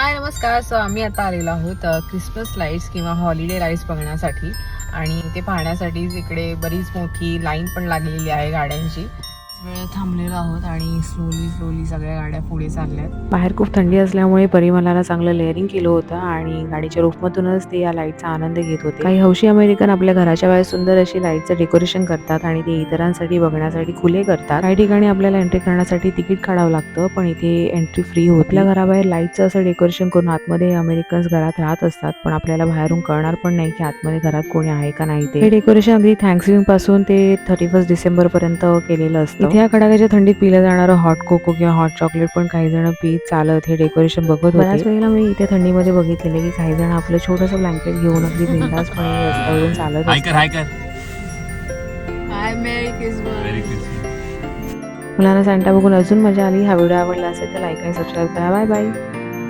हाय नमस्कार. सो आम्ही आता आलेलो आहोत क्रिसमस लाईट्स किंवा हॉलिडे लाईट्स बघण्यासाठी आणि ते पाहण्यासाठी इकडे बरीच मोठी लाईन पण लागलेली आहे गाड्यांची. वेळ थांबलेलो आहोत आणि स्लोली सगळ्या गाड्या पुढे चालल्यात. बाहेर खूप थंडी असल्यामुळे परिमलाला चांगलं लेअरिंग केलं होतं आणि गाडीच्या रूफमधूनच ते या लाईटचा आनंद घेत होते. काही हौशी अमेरिकन आपल्या घराच्या बाहेर सुंदर अशी लाईटचं डेकोरेशन करतात आणि ते इतरांसाठी बघण्यासाठी खुले करतात. काही ठिकाणी आपल्याला एंट्री करण्यासाठी तिकीट काढावं लागतं, पण इथे एंट्री फ्री होती. आपल्या घराबाहेर लाईटचं असं डेकोरेशन करून आतमध्ये अमेरिकन्स घरात राहत असतात, पण आपल्याला बाहेरून कळणार पण नाही की आतमध्ये घरात कोणी आहे का नाही. ते डेकोरेशन अगदी थँक्सगिव्हिंग पासून ते 31 डिसेंबर पर्यंत केलेलं असतं. इथे या कडाक्याच्या थंडीत पिलं जाणारं हॉट कोको किंवा हॉट चॉकलेट पण काही जण पीत चालत हे डेकोरेशन बघत होते. बऱ्याच वेळेला मी इथे थंडीमध्ये बघितलेले की काही जण आपलं छोटंसं ब्लँकेट घेऊन अगदी बिंदासपणे रस्त्यावरून चालत असतात. मुलांना सांटा बघून अजून मजा आली. हा व्हिडिओ आवडला असेल तर लाईक आणि सबस्क्राईब करा. Bye bye.